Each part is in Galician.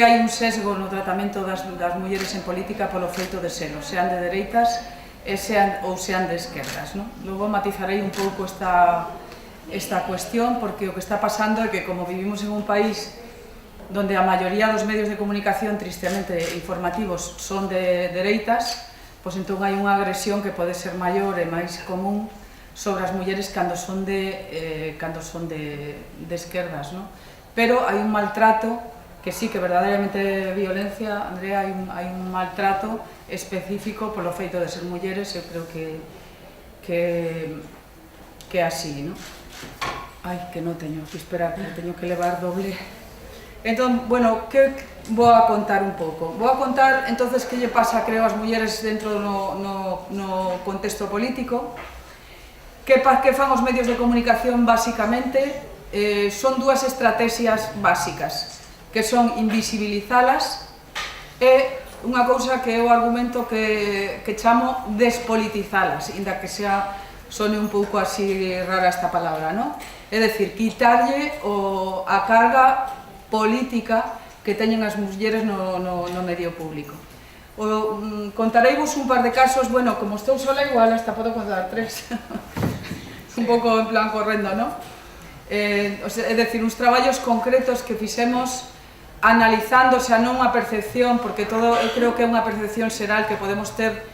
hai un sesgo no tratamento das mulleres en política polo feito de selo, sean de dereitas ou sean de esquerdas. Logo matizarei un pouco esta cuestión, porque o que está pasando é que, como vivimos en un país donde a maioría dos medios de comunicación, tristemente informativos, son de dereitas, pois entón hai unha agresión que pode ser maior e máis común sobre as mulleres cando son de esquerdas, pero hai un maltrato que sí que verdadeiramente violencia, Andrea, hai un maltrato específico polo feito de ser mulleres, eu creo que é así, Ai, que non teño que esperar, que teño que levar doble. Entón, bueno, que vou a contar un pouco. Vou a contar, entonces, que lle pasa, creo, ás mulleres dentro no contexto político, que fan os medios de comunicación, basicamente, son dúas estrategias básicas, que son invisibilizalas e unha cousa que é o argumento que chamo despolitizalas, inda que sone un pouco así rara esta palabra, É dicir, quitarlle a carga política que teñen as mulleres no medio público. Contareivos un par de casos, bueno, como estou sola, igual hasta podo contar 3, un pouco en plan correndo, É dicir, uns traballos concretos que fixemos analizando, xa non a percepción, porque eu creo que é unha percepción xeral que podemos ter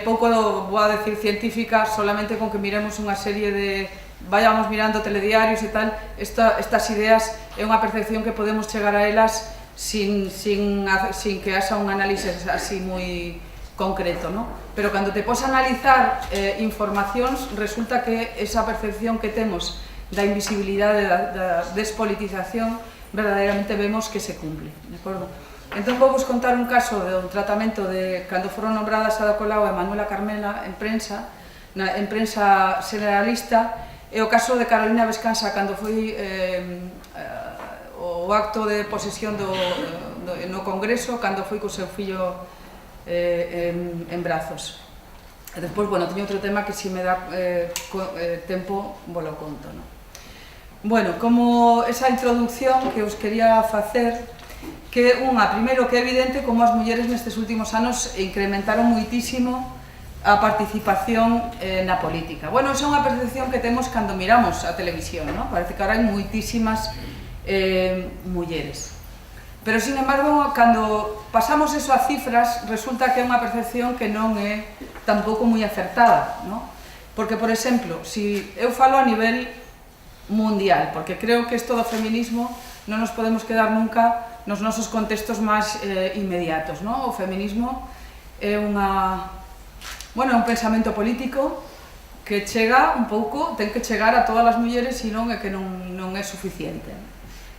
pouco, vou a decir, científica, solamente con que miremos unha serie de, vayamos mirando telediarios e tal, estas ideas é unha percepción que podemos chegar a elas sin que haxa un análisis así moi concreto, pero cando te pos a analizar informacións, resulta que esa percepción que temos da invisibilidade, da despolitización, verdadeiramente vemos que se cumple, de acordo? Entón vou vos contar un caso de un tratamento de cando foron nombradas Ada Colau e Manuela Carmena en prensa generalista, e o caso de Carolina Vescansa cando foi o acto de posesión no Congreso, cando foi co seu fillo en brazos. E despois, bueno, teño outro tema que se me dá tempo, vos lo conto, Bueno, como esa introducción que os quería facer, que primeiro que é evidente como as mulleres nestes últimos anos incrementaron muitísimo a participación na política. Bueno, esa é unha percepción que temos cando miramos a televisión, Parece que ahora hai muitísimas mulleres. Pero, sin embargo, cando pasamos eso a cifras, resulta que é unha percepción que non é tampouco moi acertada, Porque, por exemplo, se eu falo a nivel mundial, porque creo que isto do feminismo non nos podemos quedar nunca nos nosos contextos máis inmediatos, O feminismo é un pensamento político que chega un pouco, ten que chegar a todas as mulleres, senón é que non é suficiente.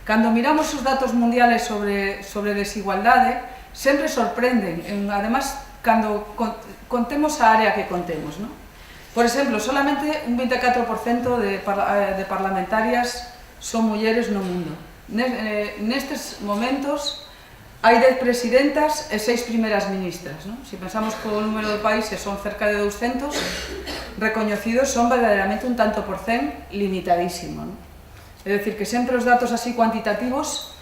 Cando miramos os datos mundiales sobre desigualdade, sempre sorprenden, además, cando contemos a área que contemos, Por exemplo, solamente un 24% de parlamentarias son mulleres no mundo. Nestes momentos hai 10 presidentas e 6 primeras ministras. Se pensamos que o número de países son cerca de 200, recoñecidos son verdadeiramente un tanto por cen limitadísimo. É dicir, que sempre os datos así cuantitativos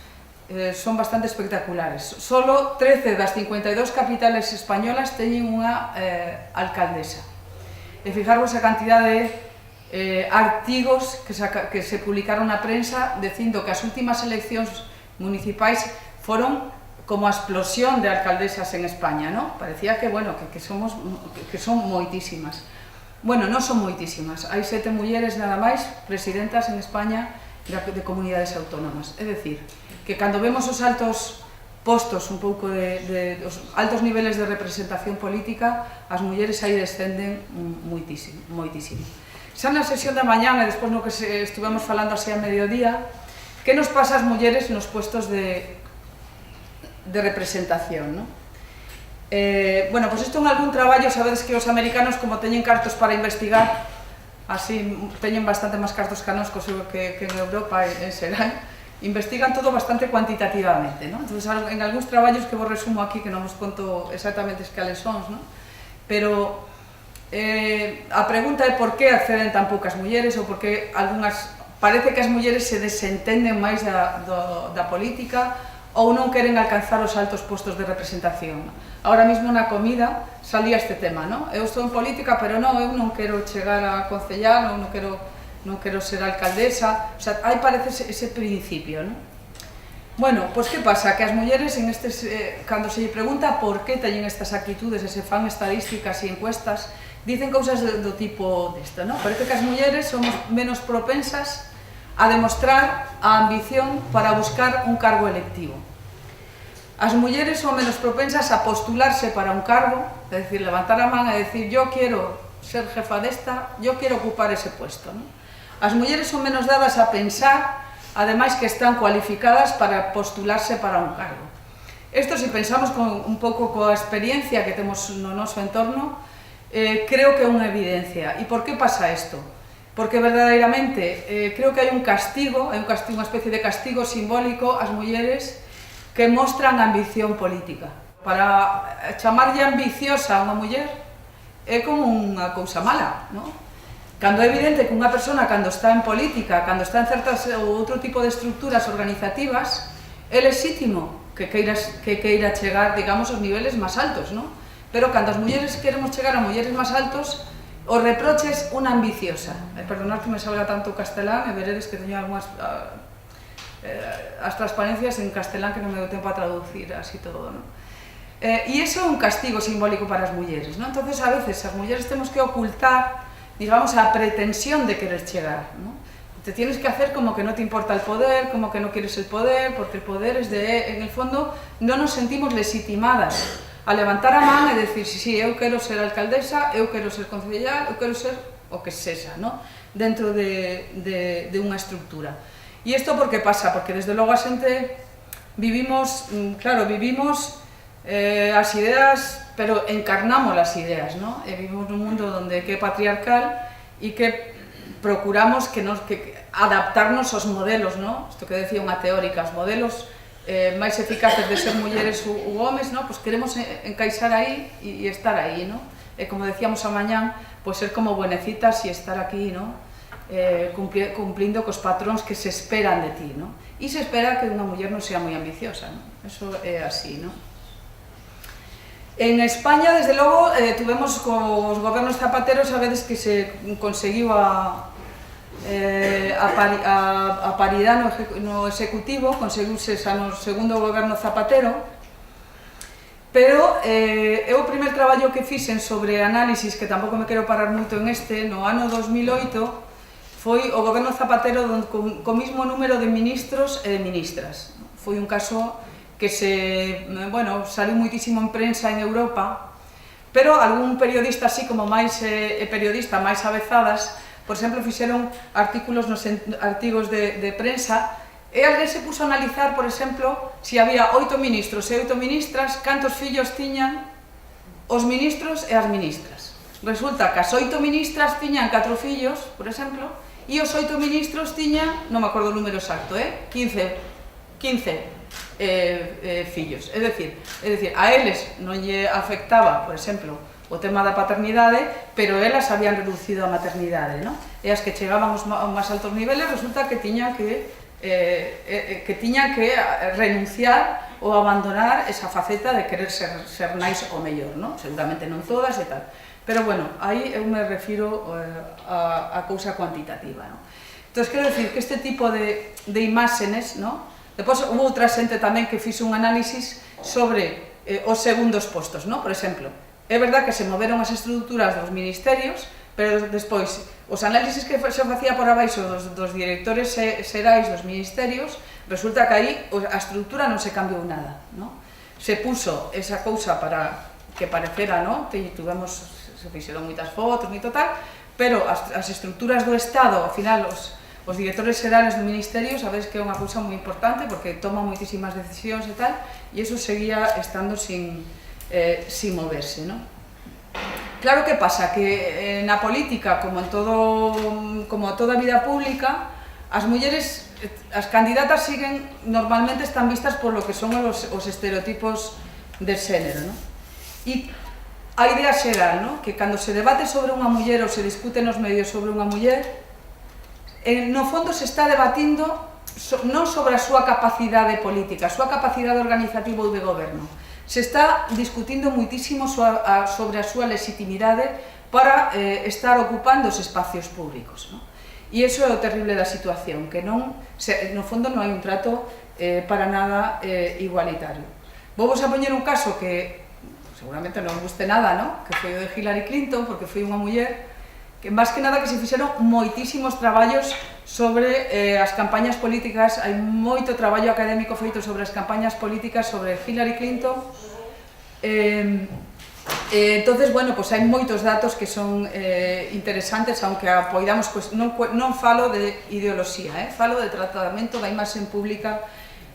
son bastante espectaculares. Solo 13 das 52 capitales españolas teñen unha alcaldesa. E fijarvos a cantidade de artigos que se publicaron na prensa dicindo que as últimas eleccións municipais foron como a explosión de alcaldesas en España, Parecía que son moitísimas. Bueno, non son moitísimas, hai 7 mulleres nada máis presidentas en España de comunidades autónomas. É dicir, que cando vemos os altos postos un pouco os altos niveles de representación política, as mulleres aí descenden moitísimo. Xa na sesión da mañá e despois no que estivemos falando así a mediodía, que nos pasa ás mulleres nos puestos de representación, Bueno, pois isto en algún traballo, sabedes que os americanos, como teñen cartos para investigar, así teñen bastante máis cartos que en Europa en xeral, investigan todo bastante cuantitativamente, Entonces, en algúns traballos que vos resumo aquí, que non vos conto exactamente cales son, pero a pregunta é por que acceden tan poucas mulleres ou por que parece que as mulleres se desentenden máis da política ou non queren alcanzar os altos postos de representación. Ahora mesmo na comida salía este tema, non? Eu estou en política, pero non, eu non quero chegar a concellal, non quero ser alcaldesa, o sea, aí parece ese principio, non? Bueno, pois que pasa? Que as mulleres, cando se lle pregunta por que teñen estas actitudes e se fan estadísticas e encuestas, dicen cousas do tipo desta, non? Parece que as mulleres somos menos propensas a demostrar a ambición para buscar un cargo electivo. As mulleres son menos propensas a postularse para un cargo, es decir, levantar a man e decir yo quiero ser jefa desta, yo quiero ocupar ese puesto, ¿no? As mulleres son menos dadas a pensar, ademais que están cualificadas para postularse para un cargo. Isto, se pensamos un pouco coa experiencia que temos no noso entorno, creo que é unha evidencia. E por que pasa isto? Porque verdadeiramente creo que hai un castigo, unha especie de castigo simbólico ás mulleres que mostran ambición política. Para chamarlle ambiciosa a unha muller é como unha cousa mala, non? Cando é evidente que unha persona, cando está en política, cando está en certas ou outro tipo de estruturas organizativas, é legítimo que queira chegar, digamos, aos niveles máis altos, non? Pero cando as mulleres queremos chegar a mulleres máis altos, os reproches unha ambiciosa. Perdonad que me salga tanto castelán, e veredes que teño algunhas as transparencias en castelán que non me dou tempo a traducir así todo, non? E iso é un castigo simbólico para as mulleres, non? Entonces, a veces, as mulleres temos que ocultar, digamos, a pretensión de querer chegar, non? Te tienes que hacer como que no te importa el poder, como que no quieres el poder, porque el poder es en el fondo, non nos sentimos legitimadas a levantar a man e decir, sí, eu quero ser alcaldesa, eu quero ser concellal, eu quero ser o que sexa, ¿no? Dentro de unha estructura. E isto por que pasa? Porque desde logo a xente vivimos, claro, vivimos as ideas, pero encarnamos as ideas, ¿no? E vivimos nun mundo onde que é patriarcal e que procuramos que adaptarnos aos modelos, ¿no? Isto que decía unha teórica, os modelos máis eficaces de ser mulleres ou homes, ¿no? Pues queremos encaixar aí e estar aí, ¿no? E como decíamos a mañán, pues ser como buenecitas e estar aquí, ¿no? Cumplindo cos patróns que se esperan de ti, ¿no? E se espera que unha muller non sea moi ambiciosa, ¿no? Eso é así, ¿no? En España, desde logo, tuvemos cos gobernos zapateros, sabedes que se conseguiu a paridade no executivo, conseguiuse xa no segundo goberno Zapatero, pero o primer traballo que fixen sobre análisis, que tampouco me quero parar moito en no ano 2008, foi o goberno Zapatero co mismo número de ministros e de ministras. Foi un caso que saliu moitísimo en prensa en Europa, pero algún periodista así como máis periodista máis avezadas, por exemplo, fixeron artículos nos artigos de prensa e alguén se puso a analizar, por exemplo, se había 8 ministros e 8 ministras, cantos fillos tiñan os ministros e as ministras. Resulta que as 8 ministras tiñan 4 fillos, por exemplo, e os 8 ministros tiñan, non me acordo o número exacto, 15 fillos. É dicir, a eles non lle afectaba, por exemplo, o tema da paternidade, pero elas habían reducido a maternidade, non? E as que chegaban aos máis altos niveles resulta que tiñan que renunciar ou abandonar esa faceta de querer ser nais o mellor, non? Seguramente non todas e tal. Pero, bueno, aí eu me refiro a cousa cuantitativa, non? Entón, quero dicir que este tipo de imágenes, non? Depois, houve outra xente tamén que fixe un análisis sobre os segundos postos, non? Por exemplo, é verdad que se moveron as estruturas dos ministerios, pero despois, os análisis que se facía por abaixo dos directores xerais dos ministerios, resulta que aí a estrutura non se cambiou nada, non? Se puso esa cousa para que parecera, non? Se fixeron moitas fotos, moito tal, pero as estruturas do Estado, ao final, os directores xerales do ministerio, sabedes que é unha cousa moi importante, porque toman moitísimas decisións e tal, e iso seguía estando sin moverse, non? Claro que pasa que na política, como toda a vida pública, as mulleres, as candidatas normalmente están vistas por lo que son os estereotipos de xénero, non? E a idea xeral, non? Que cando se debate sobre unha muller ou se discute nos medios sobre unha muller, no fondo se está debatindo non sobre a súa capacidade política, a súa capacidade organizativa ou de goberno. Se está discutindo muitísimo sobre a súa legitimidade para estar ocupando os espacios públicos, non? E iso é o terrible da situación, que non, no fondo non hai un trato para nada igualitario. Vou vos a poñer un caso que seguramente non guste nada, non? Que foi o de Hillary Clinton, porque foi unha muller que, máis que nada, que se fixeron moitísimos traballos sobre as campañas políticas, hai moito traballo académico feito sobre as campañas políticas sobre Hillary Clinton. Entonces, bueno, pues hai moitos datos que son interesantes, aunque apoidamos, pues, non falo de ideoloxía, falo de tratamento da imaxe pública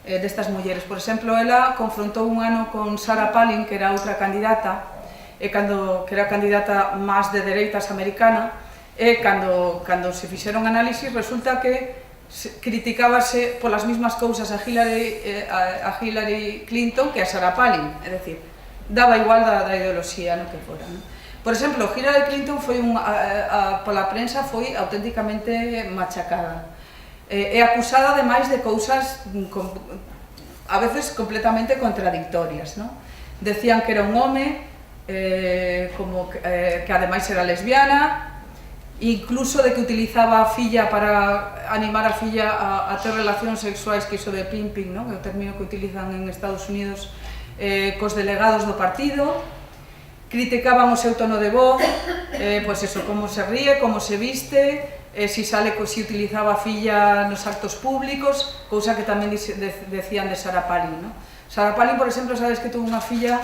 destas mulleres. Por exemplo, ela confrontou un ano con Sarah Palin, que era outra candidata, que era candidata máis de dereitas americana, e cando se fixeron análisis resulta que criticábase polas mesmas cousas a Hillary Clinton que a Sarah Palin, é dicir, daba igual da ideoloxía no que fora, non? Por exemplo, Hillary Clinton pola prensa foi auténticamente machacada, é acusada ademais de cousas a veces completamente contradictorias, non? Decían que era un home, que ademais era lesbiana, incluso de que utilizaba a filla para animar a filla a ter relacións sexuais, que iso de pimping, non? Que é o término que utilizan en Estados Unidos cos delegados do partido. Criticaban o seu tono de voz, pois eso, como se ríe, como se viste, si utilizaba a filla nos actos públicos, cousa que tamén decían de Sarah Palin, non? Sarah Palin, por exemplo, sabes que tuvo unha filla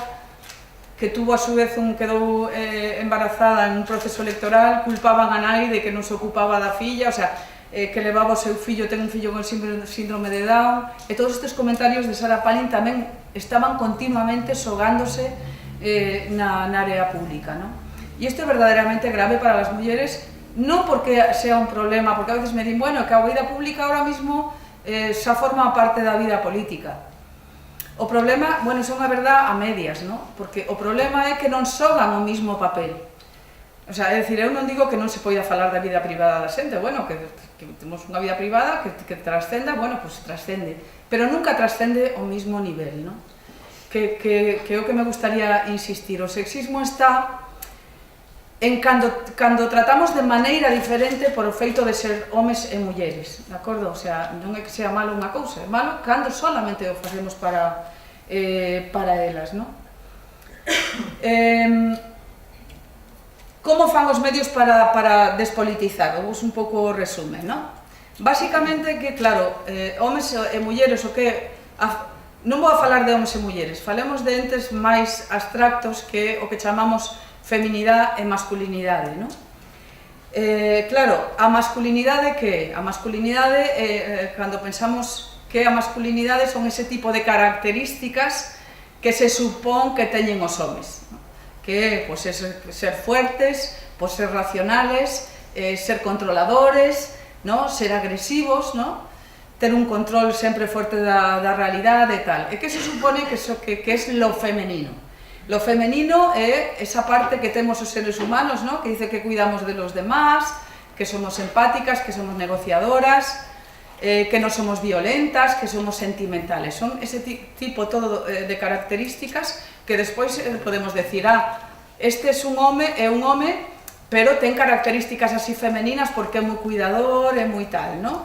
que tuvo a su vez quedou embarazada en un proceso electoral, culpaban a nai de que non se ocupaba da filla, o sea, que levaba o seu fillo, ten un fillo con síndrome de Down, e todos estes comentarios de Sarah Palin tamén estaban continuamente xogándose na área pública, non? E isto é verdadeiramente grave para as mulleres, non porque sea un problema, porque a veces me din, bueno, que a vida pública ahora mismo xa forma parte da vida política. O problema, bueno, son a verdad a medias, non? Porque o problema é que non xogan o mismo papel. O sea, é dicir, eu non digo que non se poida falar da vida privada da xente, bueno, que temos unha vida privada que trascenda, bueno, pois trascende, pero nunca trascende ao mismo nivel, non? Que é o que me gustaría insistir, o sexismo está en cando tratamos de maneira diferente por o feito de ser homes e mulleres, de acordo? O sea, non é que sea malo unha cousa, é malo cando solamente o facemos para elas, non? Como fan os medios para despolitizar? Vos un pouco o resumen, non? Básicamente que, claro, homes e mulleres, o que... Non vou a falar de homes e mulleres, falemos de entes máis abstractos que o que chamamos feminidade e masculinidade, non? Claro, a masculinidade que é? A masculinidade, cando pensamos que a masculinidade son ese tipo de características que se supón que teñen os homes, non? Que é, pois, ser fuertes, pois, ser racionales, ser controladores, non? Ser agresivos, non? Ter un control sempre forte da realidade e tal. E que se supone que é lo femenino. Lo femenino é esa parte que temos os seres humanos, ¿no? Que dice que cuidamos de los demás, que somos empáticas, que somos negociadoras, que non somos violentas, que somos sentimentales. Son ese tipo todo de características que despois podemos decir, este é un home, pero ten características así femeninas porque é moi cuidador, é moi tal, ¿no?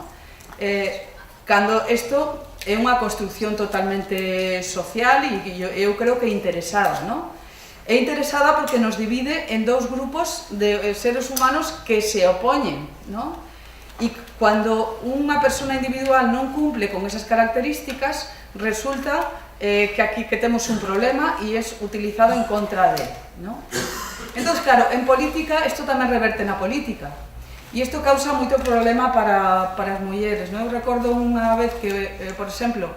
Cando isto é unha construcción totalmente social e eu creo que interesada, non? É interesada porque nos divide en dous grupos de seres humanos que se opoñen, non? E cando unha persona individual non cumple con esas características, resulta que aquí que temos un problema e é utilizado en contra de, non? Entón, claro, en política, isto tamén reverte na política. E isto causa moito problema para as mulleres, non? Eu recordo unha vez que, por exemplo,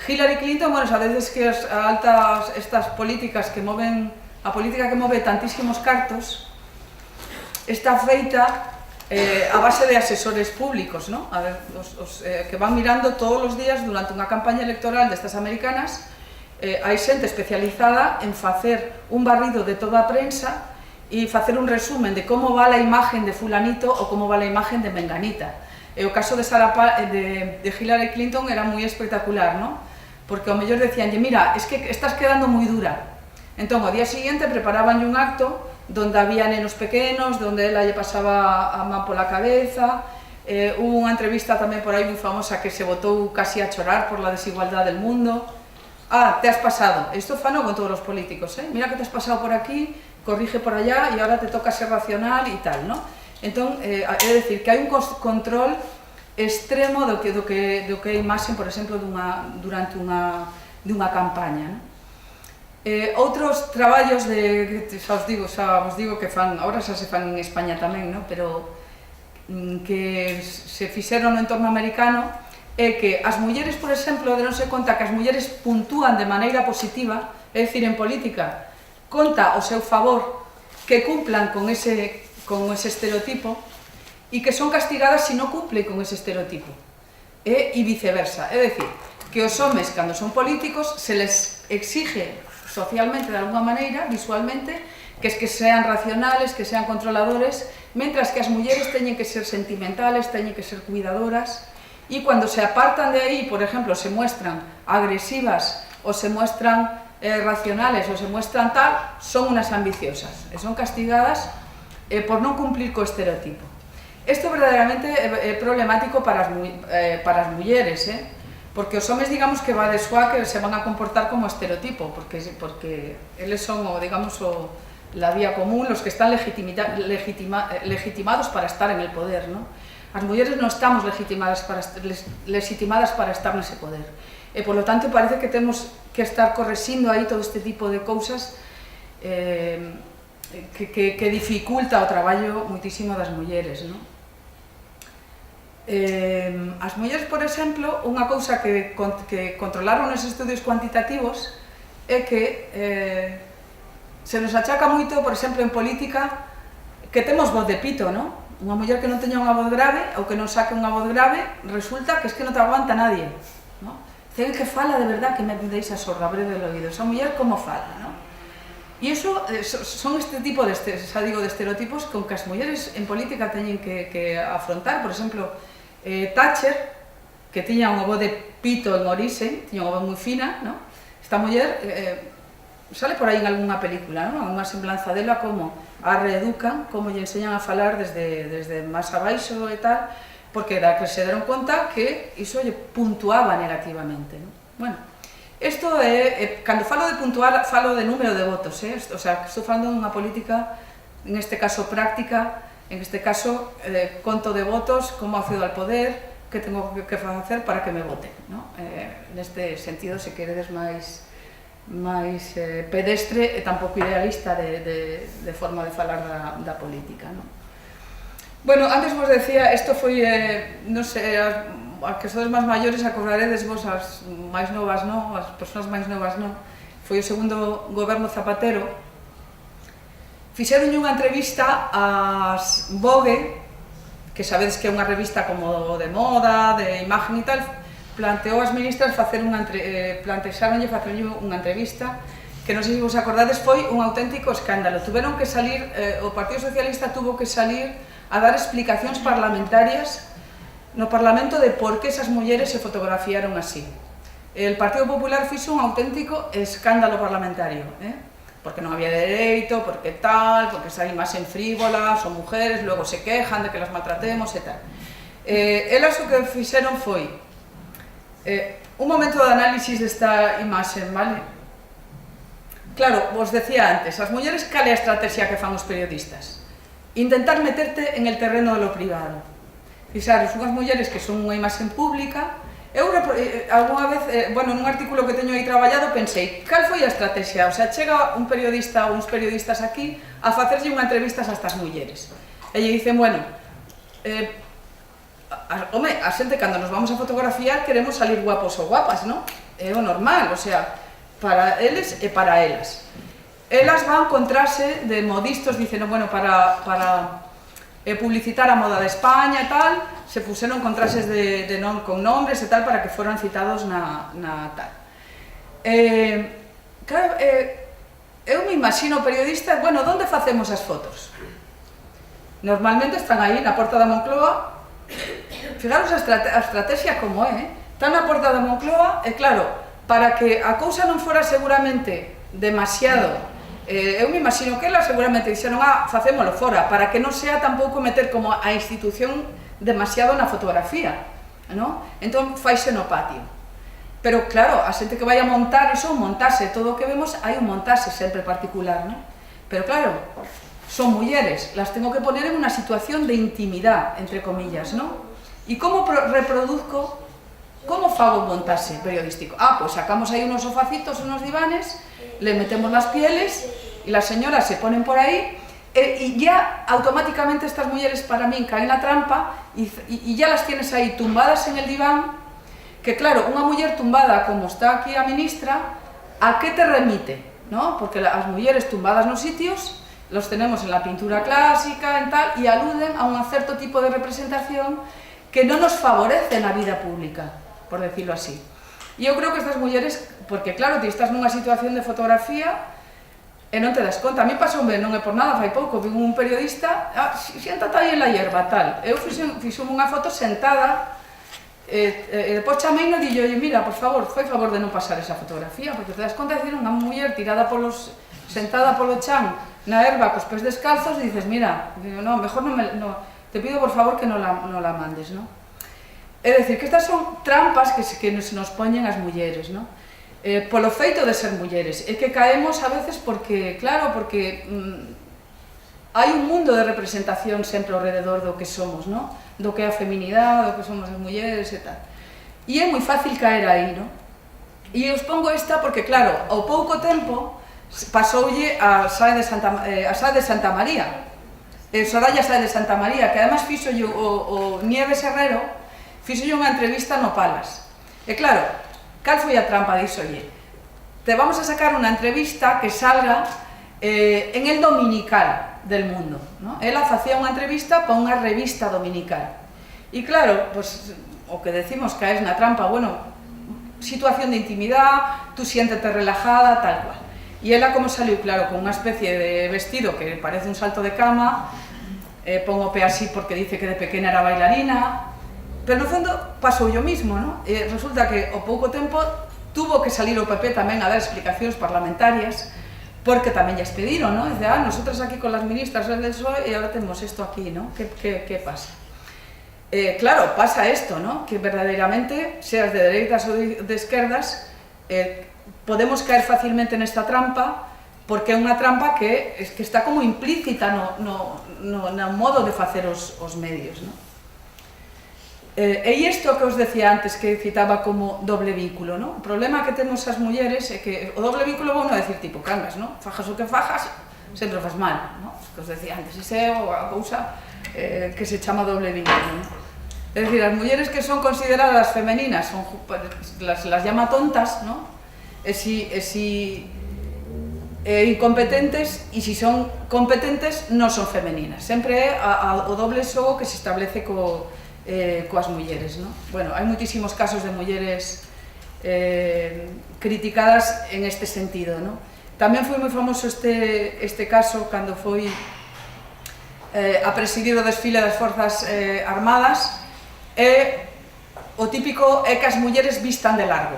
Hillary Clinton, bueno, sabedes que estas políticas que moven, a política que move tantísimos cartos, está feita a base de asesores públicos, non? A ver, que van mirando todos os días durante unha campaña electoral destas americanas, hai xente especializada en facer un barrido de toda a prensa e facer un resumen de como va a imagen de fulanito ou como va a imagen de menganita. E o caso de Hillary Clinton era moi espectacular, non? Porque ao mellor decíanlle, mira, es que estás quedando moi dura. Entón, ao día seguinte preparabanlle un acto donde había nenos pequenos, donde ela lle pasaba a man pola cabeza. Hubo unha entrevista tamén por aí moi famosa que se botou casi a chorar por la desigualdade del mundo. Te has pasado. Isto fano con todos os políticos, mira que te has pasado por aquí, corrige por allá e ahora te toca ser racional e tal, non? Entón, é dicir, que hai un control extremo do que é a imaxe, por exemplo, durante unha campaña, non? Outros traballos xa vos digo que fan, agora xa se fan en España tamén, non? Pero que se fixeron no entorno americano é que as mulleres, por exemplo, denose conta que as mulleres puntúan de maneira positiva, é dicir, en política, conta ao seu favor que cumplan con ese estereotipo e que son castigadas se non cumplen con ese estereotipo, e viceversa, é dicir, que os homes, cando son políticos, se les exige socialmente, de alguma maneira, visualmente, que sean racionales, que sean controladores, mentras que as mulleres teñen que ser sentimentales, teñen que ser cuidadoras, e cando se apartan de aí, por exemplo, se muestran agresivas ou se muestran racionales ou se muestran tal, son unas ambiciosas e son castigadas por non cumplir co estereotipo. Isto verdadeiramente é problemático para as mulleres, porque os homes, digamos, que va de súa que se van a comportar como estereotipo, porque eles son, digamos, la vía común, los que están legitimados para estar en el poder, ¿no? As mulleres non estamos legitimadas para estar nese poder. E, por lo tanto, parece que temos que estar correxindo aí todo este tipo de cousas que dificulta o traballo moitísimo das mulleres, non? As mulleres, por exemplo, unha cousa que controlaron nos estudios cuantitativos é que se nos achaca moito, por exemplo, en política, que temos voz de pito, non? Unha muller que non teña unha voz grave ou que non saque unha voz grave, resulta que es que non te aguanta nadie, non? Ten que fala de verdad que me deixa sorda, breve del oído. Esa muller como fala, non? E iso son este tipo de estereotipos con que as mulleres en política teñen que afrontar. Por exemplo, Thatcher, que tiña unha voz de pito en orixe, tiña unha voz moi fina, non? Esta muller sale por aí en algunha película, non? Unha semblanza dela como a reeducan, como lle enseñan a falar desde máis abaixo e tal, porque da que se deron conta que iso lle puntuaba negativamente, non? Bueno, isto é, cando falo de puntuar, falo de número de votos, o sea, estou falando dunha política, en este caso práctica, en este caso conto de votos, como accedo al poder, que tengo que facer para que me voten, non? Neste sentido, se queredes máis pedestre e tampouco idealista de forma de falar da política, non? Bueno, antes vos decía, isto foi, non sei, as que sodes máis maiores acordaredes vos, as máis novas non, as persoas máis novas non, foi o segundo goberno Zapatero. Fixeronlle unha entrevista ás Vogue, que sabedes que é unha revista como de moda, de imagen e tal, planteou as ministras plantexaronlle facerlle unha entrevista que non sei se vos acordades, foi un auténtico escándalo. Tuveron que salir, o Partido Socialista tuvo que salir a dar explicacións parlamentarias no Parlamento de por que esas mulleres se fotografiaron así. El Partido Popular fixo un auténtico escándalo parlamentario, porque non había dereito, porque tal, porque esa imaxen frívola, son mujeres, logo se quejan de que las maltratemos e tal. Elas o que fixeron foi un momento de análisis desta imaxe, vale? Claro, vos decía antes, as mulleres, cal é a estrategia que fan os periodistas? Intentar meterte en el terreno de lo privado. Fixaros, unhas mulleres que son unha imaxe pública. Eu, alguna vez, bueno, nun artículo que teño aí traballado, pensei, cal foi a estrategia? O sea, chega un periodista ou uns periodistas aquí a facerlle unha entrevista a estas mulleres. E lle dicen, bueno, home, a xente cando nos vamos a fotografiar queremos salir guapos ou guapas, non? É o normal, o sea, para eles e para elas. Elas van con traxe de modistos, dicen, bueno, para publicitar a moda de España e tal, se puseron con traxes con nombres e tal para que foran citados na tal. Claro, eu me imagino periodistas, bueno, onde facemos as fotos? Normalmente están aí na porta da Moncloa, fijaros a estrategia como é, está na porta da Moncloa, e claro, para que a cousa non fora seguramente demasiado, eu me imagino que ela seguramente dixeron, facémolo fora, para que non sea tampouco meter como a institución demasiado na fotografía, ¿no? Entón faise no patio. Pero claro, a xente que vai a montar iso, montase, todo o que vemos, hai un montase sempre particular, ¿no? Pero claro, son mulleres, las tengo que poner en una situación de intimidad, entre comillas, ¿no? E como reproduzco, como fago un montase periodístico? Pues sacamos aí unos sofacitos, unos divanes, le metemos las pieles y las señoras se ponen por ahí y ya automáticamente estas mujeres para mí caen en la trampa y ya las tienes ahí tumbadas en el diván, que claro, una mujer tumbada como está aquí a ministra, ¿a qué te remite? ¿No? Porque las mujeres tumbadas en los sitios los tenemos en la pintura clásica en tal, y aluden a un cierto tipo de representación que no nos favorece en la vida pública, por decirlo así. E eu creo que estas mulleres, porque claro, ti estás nunha situación de fotografía e non te das conta. A mí pasoume, non é por nada, fai pouco, vi un periodista, siéntate aí en la hierba, tal. Eu fixome unha foto sentada, e depois chamei e dixo, mira, por favor, fai favor de non pasar esa fotografía, porque te das conta de decir unha muller tirada sentada polo chan na herba cos pés descalzos e dices, mira, no, mejor te pido por favor que non la mandes, ¿no? É dicir, que estas son trampas que nos poñen as mulleres, ¿no? Polo feito de ser mulleres, é que caemos a veces porque, claro, porque hai un mundo de representación sempre ao rededor do que somos, ¿no? Do que é a feminidade, do que somos as mulleres e tal. E é moi fácil caer aí, ¿no? E os pongo esta porque, claro, ao pouco tempo pasoulle a Sae de Santa María, Soraya Sae de Santa María, que además fixolle o Nieves Herrero, fixolle unha entrevista no Palas. E claro, cal foi a trampa dixolle? Te vamos a sacar unha entrevista que salga en el dominical del mundo, ¿no? Ela facía unha entrevista para unha revista dominical. E claro, pues, o que decimos que es na trampa, bueno, situación de intimidad, tú siéntete relajada, tal cual. E ela como saliu, claro, con unha especie de vestido que parece un salto de cama, pon o pé así porque dice que de pequena era bailarina, pero no fondo pasou yo mismo, ¿no? Resulta que ao pouco tempo tuvo que salir o PP tamén a dar explicacións parlamentarias, porque tamén lles pediron, ¿no? Dice, nosotras aquí con las ministras del PSOE e ahora temos isto aquí, ¿no? ¿Qué pasa? Claro, pasa esto, ¿no? Que verdadeiramente, seas de dereitas ou de esquerdas, podemos caer facilmente nesta trampa, porque é unha trampa que está como implícita no modo de facer os medios, ¿no? E isto que os decía antes, que citaba como doble vínculo, ¿no? O problema que temos as mulleres é que o doble vínculo vou non decir tipo cangas, ¿no? Fajas o que fajas, sempre faz mal, ¿no? Que os decía antes, ese é a cousa que se chama doble vínculo, ¿no? É dicir, as mulleres que son consideradas femeninas las llama tontas, ¿no? Incompetentes, e si son competentes non son femeninas. Sempre é o doble xogo que se establece coas mulleres, ¿no? Bueno, hai moitísimos casos de mulleres criticadas en este sentido, ¿no? Tamén foi moi famoso este caso cando foi a presidir o desfile das Forzas Armadas, e o típico é que as mulleres vistan de largo,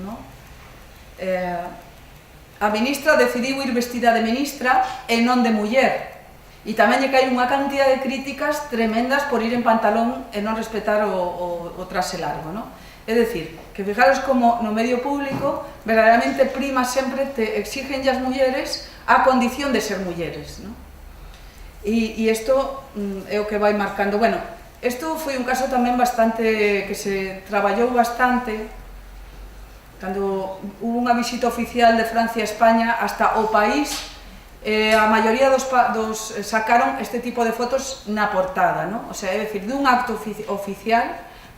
¿no? A ministra decidiu ir vestida de ministra e non de muller, e tamén lle cae unha cantidad de críticas tremendas por ir en pantalón e non respetar o traxe largo, ¿no? É dicir, que fijaros como no medio público verdadeiramente prima sempre, te exigen as mulleres a condición de ser mulleres, ¿no? E isto é o que vai marcando. Bueno, isto foi un caso tamén bastante, que se traballou bastante cando hubo unha visita oficial de Francia a España hasta o país. A maioría sacaron este tipo de fotos na portada, ¿no? O sea, é dicir, dun acto oficial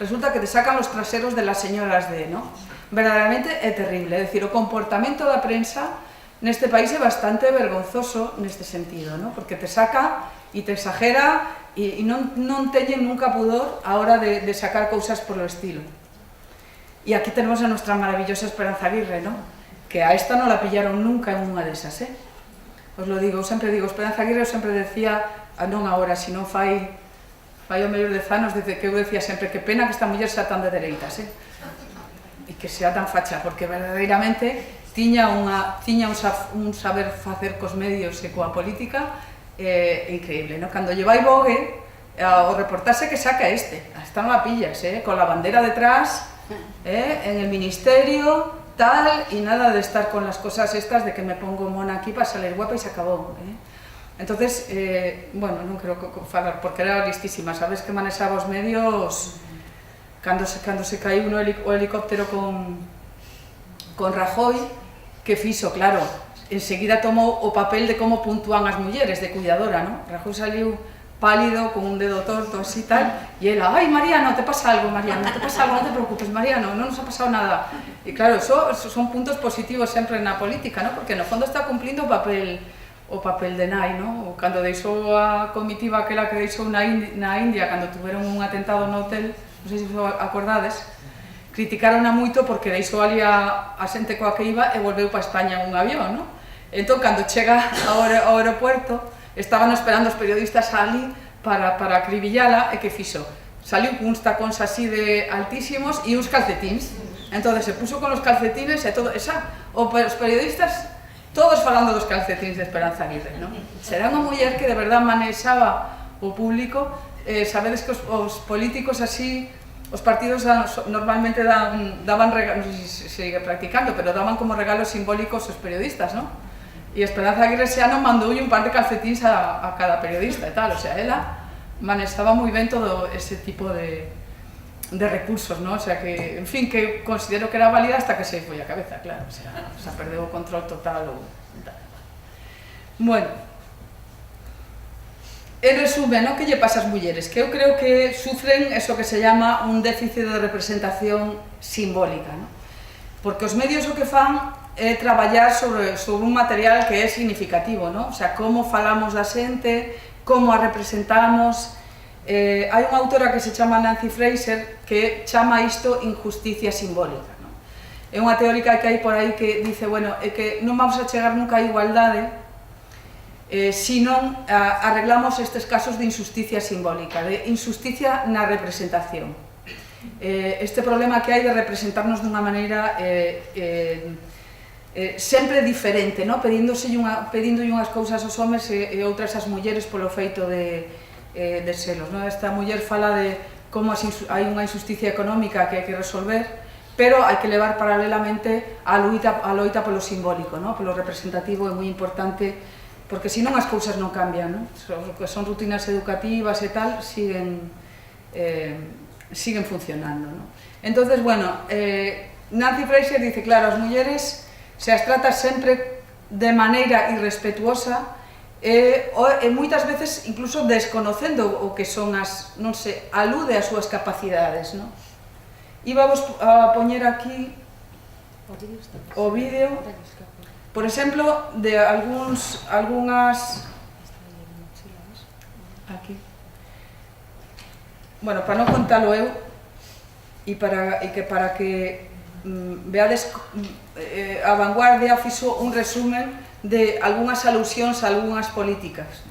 resulta que te sacan los traseros de las señoras ¿no? Verdadeiramente é terrible, é dicir, o comportamento da prensa neste país é bastante vergonzoso neste sentido, ¿no? Porque te saca e te exagera e non teñen nunca pudor a hora de sacar cousas por lo estilo. E aquí tenemos a nuestra maravillosa Esperanza Aguirre, ¿no? Que a esta non la pillaron nunca en unha desas, Os lo digo, eu sempre digo, Esperanza Aguirre, eu sempre decía, non agora, sino fai fai o mellor 10 anos, desde que eu decía sempre que pena que esta muller sea tan de dereitas, e que sea tan facha, porque verdadeiramente tiña un saber facer cos medios e coa política increíble, no? Cando lle vai vogue, o reportaxe que saca está non la pillas, con la bandera detrás, en el ministerio, tal, y nada de estar con las cosas estas de que me pongo mona aquí para salir guapa y se acabó. Entonces, bueno, non creo que falar, porque era listísima, sabes que manexaba os medios cando se caíu o helicóptero con Rajoy, que fixo, claro, enseguida tomou o papel de como puntúan as mulleres, de cuidadora, non? Rajoy saliu pálido, con un dedo torto, así tal, y ela, ay, Mariano, te pasa algo, Mariano, te pasa algo, non te preocupes, Mariano, non nos ha pasado nada. E claro, eso son puntos positivos sempre na política, ¿no? Porque no fondo está cumplindo o papel de nai, ¿no? Cando deixou a comitiva aquela que deixou na India, cando tuveron un atentado no hotel, non sei se vos acordades, criticaron moito porque deixou ali a xente coa que iba e volveu para España en un avión, ¿no? Entón, cando chega ao aeropuerto, estaban esperando os periodistas ali para acribillala, e que fixo? Saliu con uns tacóns así de altísimos e uns calcetins. Entón, se puso con os calcetines e todo, os periodistas, todos falando dos calcetins de Esperanza Aguirre, non? Será unha muller que de verdad manexaba o público. Sabedes que os políticos así, os partidos normalmente daban regalos, non sei se sigue practicando, pero daban como regalos simbólicos aos periodistas, non? E Esperanza Aguirre xa non mandoulle un par de calcetins a cada periodista e tal, o sea, ela manexaba moi ben todo ese tipo de recursos, ¿no? O sea que, en fin, que considero que era válida hasta que se foi a cabeza, claro, o sea, perdeu o control total ou tal. Bueno, en resumen, ¿no? Que lle pasa ás mulleres? Que eu creo que sufren eso que se llama un déficit de representación simbólica, ¿no? Porque os medios o que fan é traballar sobre un material que é significativo, ¿no? O sea, como falamos da xente, como a representamos. Hai unha autora que se chama Nancy Fraser que chama isto injusticia simbólica, ¿no? É unha teórica que hai por aí que dice, bueno, é que non vamos a chegar nunca a igualdade se non arreglamos estes casos de injusticia simbólica, de injusticia na representación. Este problema que hai de representarnos dunha maneira sempre diferente, ¿no? Pedíndolle unhas cousas aos homes e outras ás mulleres polo feito de selos, ¿no? Esta muller fala de como hai unha injusticia económica que hai que resolver, pero hai que levar paralelamente a loita polo simbólico, ¿no? Polo representativo é moi importante, porque senón as cousas non cambian, ¿no? Son rutinas educativas e tal, siguen funcionando, ¿no? Entonces, bueno, Nancy Fraser dice, claro, as mulleres se as trata sempre de maneira irrespetuosa e moitas veces incluso desconocendo o que son as, non sei, alude ás súas capacidades, non? Íbamos a poñer aquí o vídeo, por exemplo, de algunhas aquí. Bueno, para non contalo eu e para que veades, a Vanguardia fixo un resumen de algunhas alusións a algunhas políticas.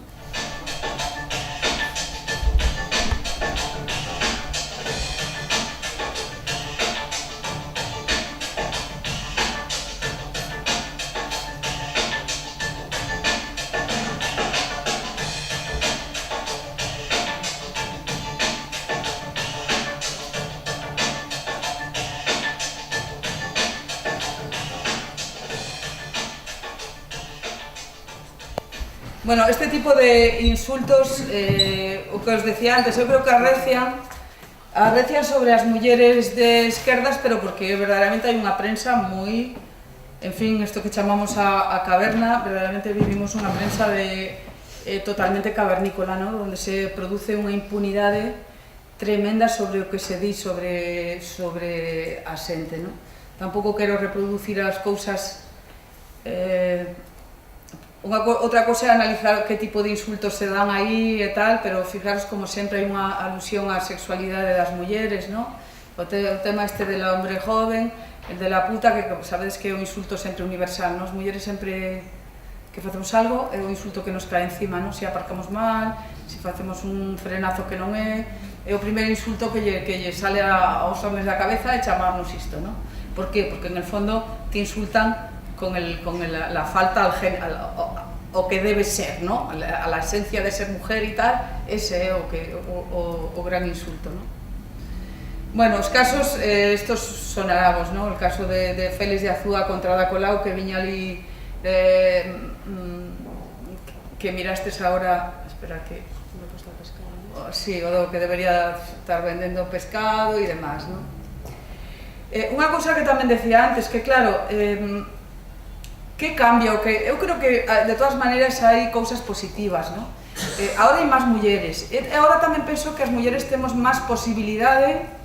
Bueno, este tipo de insultos, o que os decía antes, eu creo que arrecian sobre as mulleres de esquerdas, pero porque verdadeiramente hai unha prensa moi, en fin, isto que chamamos a caverna, verdadeiramente vivimos unha prensa totalmente cavernícola, ¿no? Donde se produce unha impunidade tremenda sobre o que se di sobre a xente, ¿no? Tampouco quero reproducir as cousas. Outra cosa é analizar que tipo de insultos se dan aí e tal, pero fijaros como sempre hai unha alusión á sexualidade das mulleres, ¿no? O tema este del hombre joven, el de la puta, que sabedes que é un insulto sempre universal, ¿no? As mulleres sempre que facemos algo, é o insulto que nos cae encima, non? Se aparcamos mal, se facemos un frenazo que non é o primeiro insulto que lle sale aos homes da cabeza é chamarnos isto, non? Por qué? Porque en el fondo te insultan con la falta o que debe ser, ¿no? A la esencia de ser mujer y tal, ese é o gran insulto, ¿no? Bueno, os casos, estos son arabos, ¿no? El caso de Félix de Azúa contra Ada Colau, que viña ali, que mirastes ahora, espera que me cuesta pescado, sí, o que debería estar vendendo pescado e demás, ¿no? Unha cousa que tamén decía antes, que claro, que cambia, eu creo que de todas maneiras hai cousas positivas, non? Agora hai máis mulleres, e agora tamén penso que as mulleres temos máis posibilidade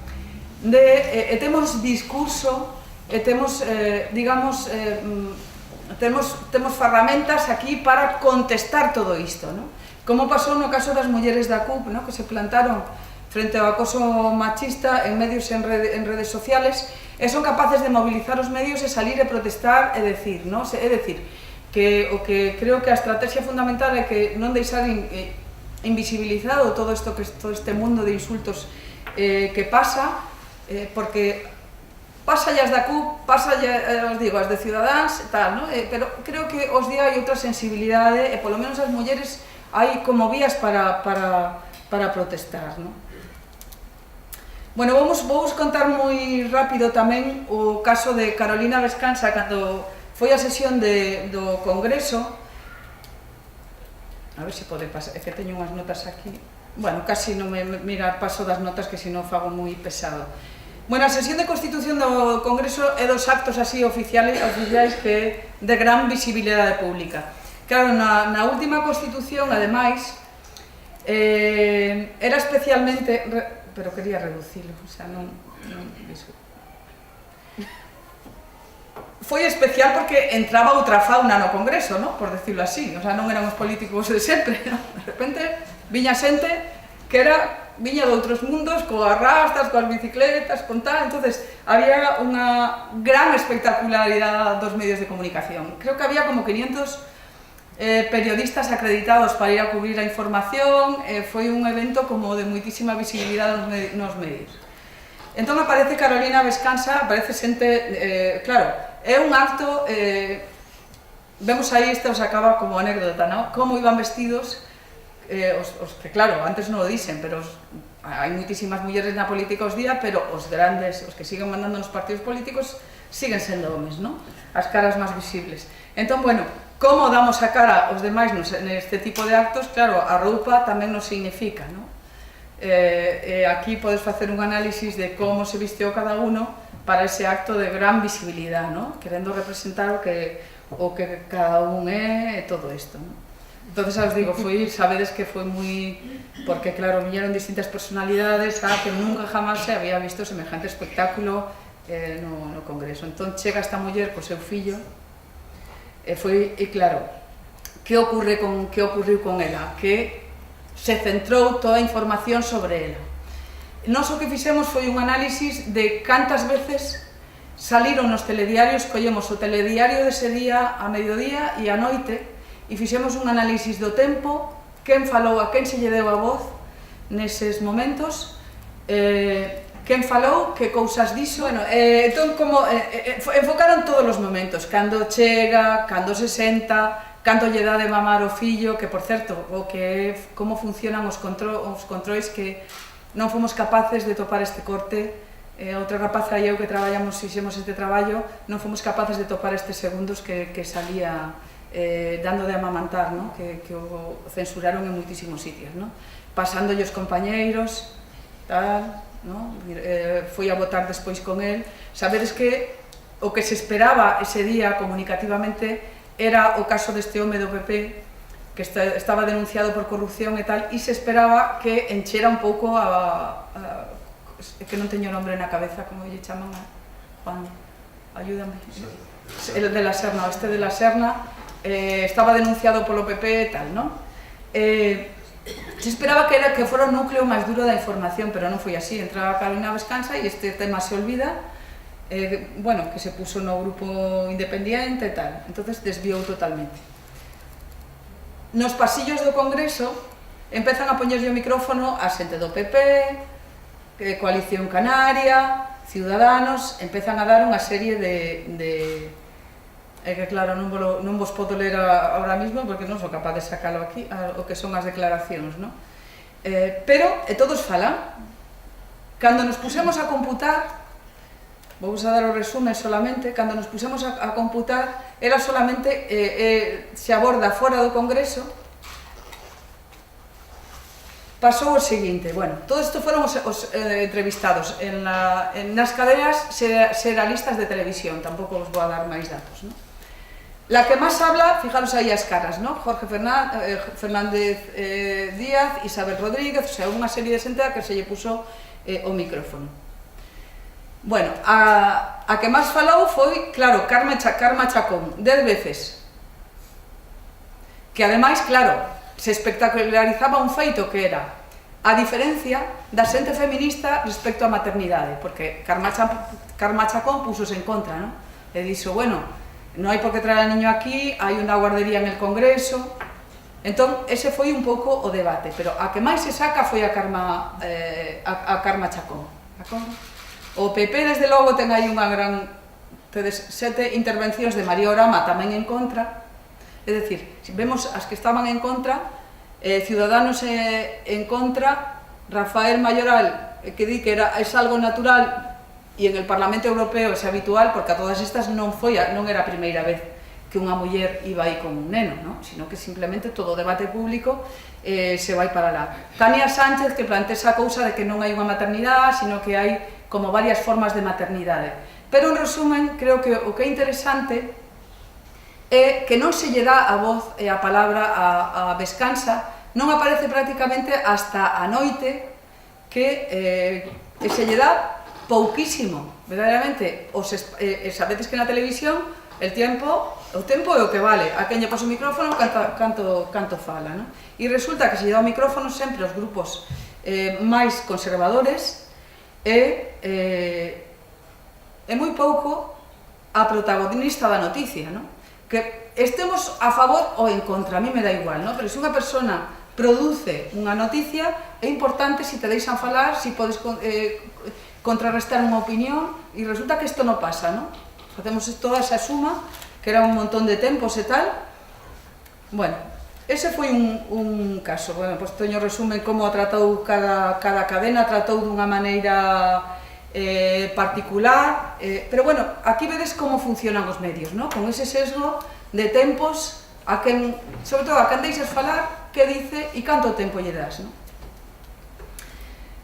de, temos discurso, e temos, digamos, temos ferramentas aquí para contestar todo isto, non? Como pasou no caso das mulleres da CUP, non? Que se plantaron frente ao acoso machista en medios en redes sociales e son capaces de mobilizar os medios e salir e protestar e decir, non? É dicir, que o que creo que a estrategia fundamental é que non deixar invisibilizado todo este mundo de insultos que pasa, porque pasa as da CUP, pasa, os digo, as de Ciudadanos, tal, non? Pero creo que os día hai outra sensibilidade e polo menos as mulleres hai como vías para protestar, non? Bueno, vou contar moi rápido tamén o caso de Carolina Vescansa cando foi a sesión do Congreso. A ver se pode pasar, é que teño unhas notas aquí. Bueno, casi non me mira paso das notas que senón fago moi pesado. Bueno, a sesión de Constitución do Congreso é dos actos así oficiais que de gran visibilidade pública. Claro, na última Constitución, ademais, era especialmente... pero quería reducilo, o sea, non... Foi especial porque entraba outra fauna no Congreso, ¿no? Por decirlo así, o sea, non eran os políticos de sempre, ¿no? De repente, viña xente que viña de outros mundos, coas rastas, coas bicicletas, con tal, entonces había unha gran espectacularidade dos medios de comunicación. Creo que había como 500 periodistas acreditados para ir a cubrir a información, foi un evento como de moitísima visibilidade nos medios. Entón aparece Carolina Vescansa, aparece xente, claro, é un acto, vemos aí, isto os acaba como anécdota, ¿no? Como iban vestidos, os que claro, antes non o dicen, pero hai moitísimas mulleres na política os día, pero os grandes, os que siguen mandando nos partidos políticos, siguen sendo homes, ¿no? As caras máis visibles. Entón, bueno, como damos a cara aos demais neste tipo de actos, claro, a roupa tamén nos significa, non? Aquí podes facer un análisis de como se visteou cada uno para ese acto de gran visibilidade, non? Querendo representar o que cada un é e todo isto, non? Entón, os digo, sabedes que foi moi... Porque, claro, viñeron distintas personalidades que nunca jamás se había visto semejante espectáculo no Congreso. Entón, chega esta muller co seu fillo. E claro, que ocorreu con ela? Que se centrou toda a información sobre ela. Nós o que fixemos foi un análisis de cantas veces saliron nos telediarios, collemos o telediario dese día a mediodía e a noite e fixemos un análisis do tempo, quen falou, a quen se lle deu a voz neses momentos, quen falou, que cousas dixo, bueno, entón como enfocaron todos os momentos, cando chega, cando se senta, cando lle dá de mamar o fillo, que por certo, como funcionan os controis que non fomos capaces de topar este corte, outra rapaza e eu que traballamos, fixemos este traballo, non fomos capaces de topar estes segundos que salía dando de amamantar, ¿no? Que o censuraron en moitísimos sitios, ¿no? Pasándolle os compañeiros, tal... ¿no? Foi a votar despois con el. Sabedes que o que se esperaba ese día comunicativamente era o caso deste home do PP que estaba denunciado por corrupción e tal, e se esperaba que enchera un pouco que non teño nombre na cabeza, como lle chaman a Juan, ayúdame, el de la Serna, este de la Serna, estaba denunciado polo PP e tal, non? Se esperaba que fora o núcleo máis duro da información, pero non foi así. Entraba Carolina Vescansa e este tema se olvida, bueno, que se puso no grupo independiente e tal, entonces desviou totalmente. nos pasillos do Congreso empezan a poñerlle o micrófono a xente do PP, Coalición Canaria, Ciudadanos, empezan a dar unha serie de que claro, non vos podo ler ahora mismo porque non sou capaz de sacalo aquí, o que son as declaracións, non? Pero todos falan. Cando nos pusemos a computar, vou a dar o resumen solamente, cando nos pusemos a computar, era solamente, se aborda fora do Congreso, pasou o seguinte, bueno, todo isto foron os entrevistados nas cadenas xeralistas de televisión, tampouco vos vou a dar máis datos, non? La que máis habla, fijaros aí as caras, ¿no? Jorge Fernández Díaz, Isabel Rodríguez, o sea, unha serie de xente a que se lle puso o micrófono. Bueno, a que máis falou foi, claro, Karma Chacón, 10 veces. Que ademais, claro, se espectacularizaba un feito que era a diferencia da xente feminista respecto á maternidade, porque Karma Chacón pusos en contra, ¿no? E dixo, bueno, non hai por que traer al niño aquí, hai unha guardería en el Congreso. Entón, ese foi un pouco o debate, pero a que máis se saca foi a Karma Chacón. O PP, desde logo, ten aí unha gran... Tedes 7 intervencións de María Orama tamén en contra. É dicir, vemos as que estaban en contra, Ciudadanos en contra, Rafael Mayoral, que di que é algo natural, e en el Parlamento Europeo é habitual, porque a todas estas non era a primeira vez que unha muller iba aí con un neno, ¿no? Sino que simplemente todo o debate público se vai para lá. Tania Sánchez, que plantea esa cousa de que non hai unha maternidade, sino que hai como varias formas de maternidade. Pero, en resumen, creo que o que é interesante é que non se lle dá a voz e a palabra a Vescansa, non aparece prácticamente hasta a noite, que se lle dá pouquísimo, verdadeiramente. Sabedes que na televisión o tempo é o que vale, a quen lle pos o micrófono canto fala, non? E resulta que se lle dá o micrófono sempre aos grupos máis conservadores, é moi pouco a protagonista da noticia, non? Que estemos a favor ou en contra, a mí me dá igual, non? Pero se unha persona produce unha noticia, é importante se te deixan falar, se podes contrarrestar unha opinión, e resulta que isto non pasa, non? Facemos toda esa suma, que era un montón de tempos e tal. Bueno, ese foi un caso. Bueno, pois teño resumen como a tratou cada cadena, tratou dunha maneira particular, pero bueno, aquí vedes como funcionan os medios, ¿no? Con ese sesgo de tempos, sobre todo a quen deixas falar, que dice e canto tempo lle das, ¿no?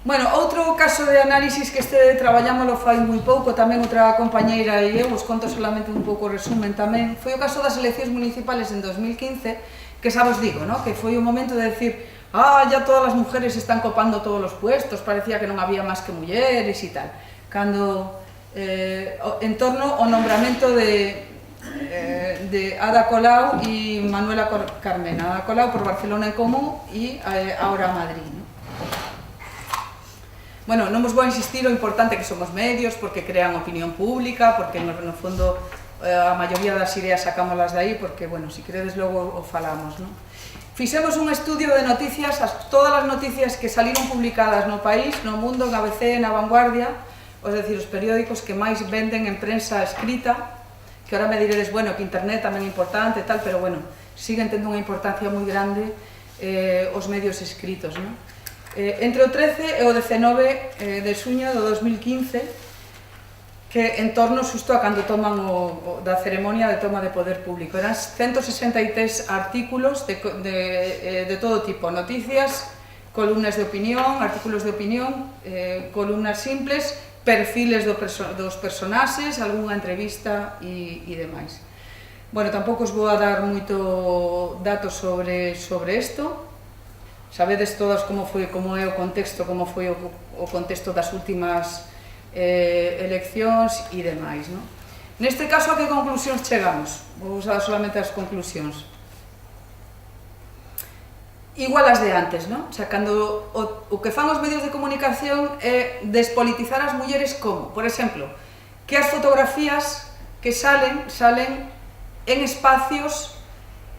Bueno, outro caso de análisis que traballámoslo fai moi pouco, tamén outra compañeira e eu, os conto solamente un pouco resumen tamén, foi o caso das eleccións municipales en 2015, que xa vos digo, ¿no? Que foi o momento de decir, ya todas as mujeres están copando todos os puestos, parecía que non había máis que mulleres e tal. Cando, en torno ao nombramento de Ada Colau e Manuela Carmena. Ada Colau por Barcelona en Común e ahora Madrid, ¿no? Bueno, non vos vou a insistir o importante que son os medios, porque crean opinión pública, porque no fondo a maioría das ideas sacámoslas de aí, porque, bueno, se queredes logo o falamos, ¿no? Fixemos un estudio de noticias, todas as noticias que saliron publicadas no país, no Mundo, en ABC, na Vanguardia, es decir, os periódicos que máis venden en prensa escrita, que ahora me diredes, bueno, que internet tamén é importante e tal, pero, bueno, siguen tendo unha importancia moi grande os medios escritos, ¿no? Entre o 13 e o 19 de xuño do 2015, que en torno xusto a cando toman da ceremonia de toma de poder público. Eran 163 artículos de todo tipo, noticias, columnas de opinión, artículos de opinión, columnas simples, perfiles dos personaxes, algunha entrevista e demais. Bueno, tampouco os vou a dar moito datos sobre isto. Sabedes todas como é o contexto, como foi o contexto das últimas eleccións e demais, non? Neste caso, a que conclusións chegamos? Vou usar solamente as conclusións. Igual as de antes, non? O sea, cando o que fan os medios de comunicación é despolitizar as mulleres como, por exemplo, que as fotografías que salen en espacios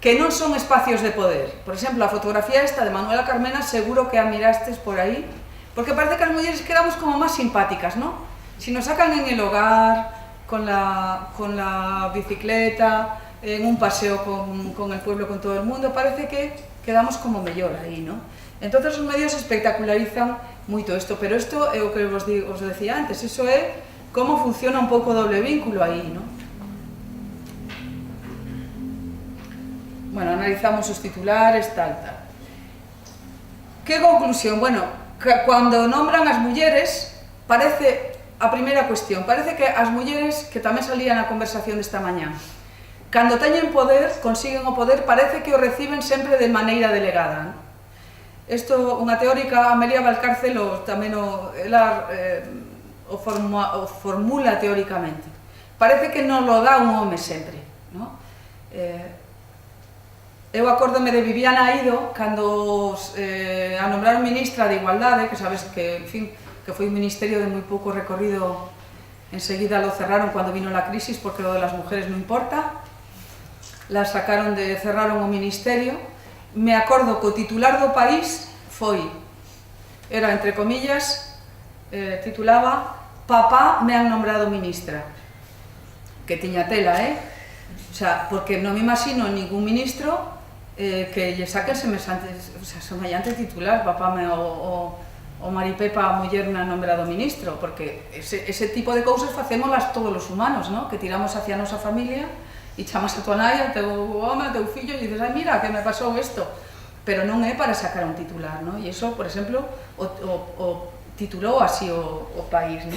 que non son espacios de poder. Por exemplo, a fotografía esta de Manuela Carmena seguro que a mirastes por aí, porque parece que as mulleres quedamos como máis simpáticas, ¿no? Si nos sacan en el hogar, con la bicicleta, en un paseo con el pueblo, con todo el mundo, parece que quedamos como mellor aí, ¿no? Entonces os medios espectacularizan moito isto, pero isto é o que os decía antes, iso é como funciona un pouco o doble vínculo aí, ¿no? Bueno, analizamos os titulares, tal. Que conclusión? Bueno, cando nombran as mulleres, parece, a primeira cuestión, parece que as mulleres, que tamén salía na conversación desta mañá, cando teñen poder, consiguen o poder, parece que o reciben sempre de maneira delegada, ¿no? Isto, unha teórica, Amelia Valcárcel, tamén o formula teóricamente. Parece que non lo dá un home sempre, ¿no? Eu acórdome de Viviana Aido, cando a nombraron ministra de Igualdade, que sabes que, en fin, que foi un ministerio de moi pouco recorrido, enseguida lo cerraron cando vino la crisis, porque lo de las mujeres non importa, la sacaron cerraron o ministerio. Me acordo que o titular do País era, entre comillas, titulaba "Papá me han nombrado ministra", que tiña tela, O sea, porque non me imagino ningún ministro que lle saquen semellante titular, "Papá o Maripepa, a muller me ha nombrado ministro", porque ese tipo de cousas facémolas todos os humanos, ¿no? Que tiramos hacia a nosa familia e chamas a tua nai, a teu home, a teu fillo e dices, "Ai, mira, que me pasou isto", pero non é para sacar un titular, ¿no? E iso, por exemplo, o titulou así o País, ¿no?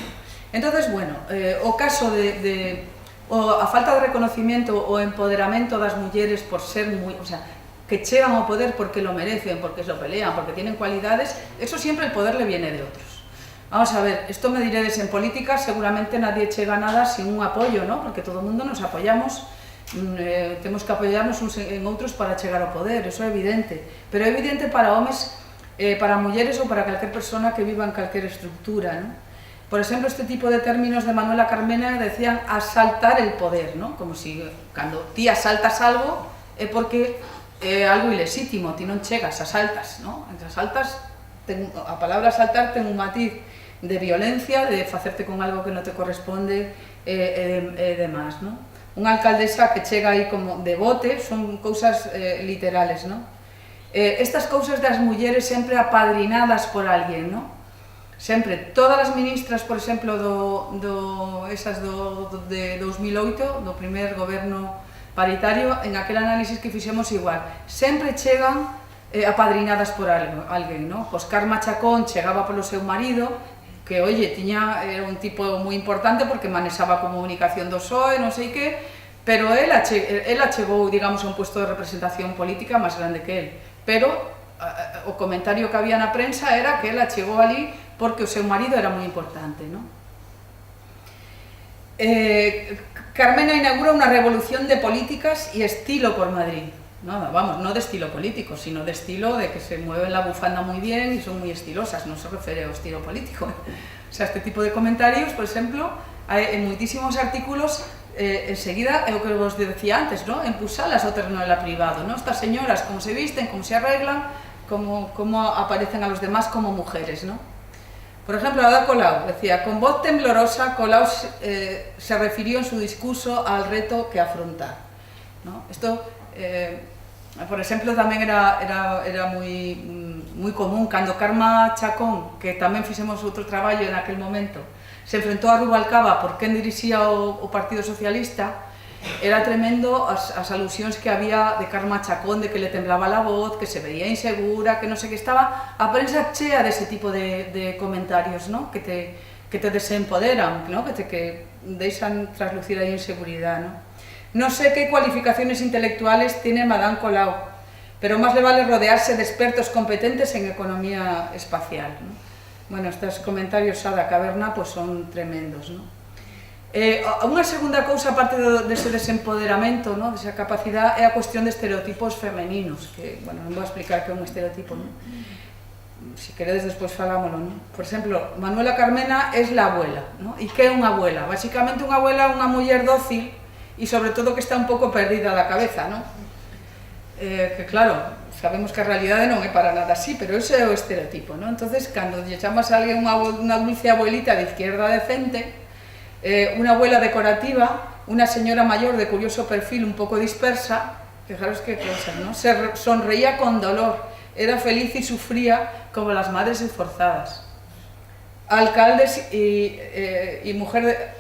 Entonces, bueno, o caso a falta de reconocimiento, o empoderamento das mulleres por ser o sea, que chegan ao poder porque lo merecen, porque lo pelean, porque tienen cualidades, eso siempre el poder le viene de otros. Vamos a ver, esto me diréis, en política seguramente nadie chega a nada sin un apoyo, ¿no? Porque todo el mundo nos apoyamos, temos que apoyarnos uns en outros para chegar ao poder, eso é evidente, pero é evidente para homes, para mulleres ou para calquer persona que viva en calquer estructura, ¿no? Por exemplo, este tipo de términos de Manuela Carmena decían asaltar el poder, ¿no? Como si cando ti asaltas algo é porque é algo ilesítimo, ti non chegas, asaltas, ¿no? Entre asaltas, a palabra asaltar ten un matiz de violencia, de facerte con algo que non te corresponde e demás, ¿no? Unha alcaldesa que chega aí como de bote, son cousas literales, ¿no? Estas cousas das mulleres sempre apadrinadas por alguén, ¿no? Sempre, todas as ministras, por exemplo, esas de 2008, do primer goberno paritario, en aquel análisis que fixemos igual, sempre chegan apadrinadas por alguén, ¿no? Pois Carme Chacón chegaba polo seu marido, que, oye, era un tipo moi importante porque manexaba a comunicación do PSOE, non sei que, pero ela chegou, digamos, a un puesto de representación política máis grande que él. Pero o comentario que había na prensa era que ela chegou ali porque o seu marido era moi importante, ¿no? Carmena inaugura unha revolución de políticas e estilo por Madrid. No, vamos, no de estilo político, sino de estilo de que se mueven la bufanda muy bien y son muy estilosas, non se refere ao estilo político. O sea, este tipo de comentarios, por exemplo, en moitísimos artículos, enseguida, é o que vos decía antes, ¿no? Empusalas ao terreno privado, ¿no? Estas señoras, como se visten, como se arreglan, como aparecen a los demás como mujeres, ¿no? Por ejemplo, Ada Colau decía, con voz temblorosa, Colau se refirió en su discurso al reto que afrontar, ¿no? Esto, por exemplo, tamén era moi común cando Carme Chacón, que tamén fixemos outro traballo en aquel momento, se enfrentou a Rubalcaba por quen dirixía o Partido Socialista, era tremendo as alusións que había de Carme Chacón, de que le temblaba la voz, que se veía insegura, que non sei que estaba a prensa chea dese tipo de comentarios, ¿no? Que te desempoderan, ¿no? Que deixan traslucir aí inseguridade, ¿no? No sé qué cualificaciones intelectuales tiene Madame Colau, pero más le vale rodearse de expertos competentes en economía espacial, ¿no? Bueno, estos comentarios a da caverna pues son tremendos, ¿no? Unha segunda cousa, aparte dese desempoderamento, ¿no? Desa capacidade, é a cuestión de estereotipos femeninos, que, bueno, non vou explicar que é un estereotipo, ¿no? Si queredes despois falámoslo, ¿no? Por exemplo, Manuela Carmena es la abuela, ¿no? E que é unha abuela? Básicamente unha abuela é unha muller dócil e sobre todo que está un pouco perdida da cabeza, ¿no? que claro, sabemos que a realidade non é para nada así, pero ese é o estereotipo, ¿no? Entonces, cando lle chamas a alguén unha dulce abuelita de izquierda decente, unha abuela decorativa, unha señora maior de curioso perfil un pouco dispersa, fijaros que cosas, ¿no? Se sonreía con dolor, era feliz y sufría como las madres esforzadas. Alcaldes y mujer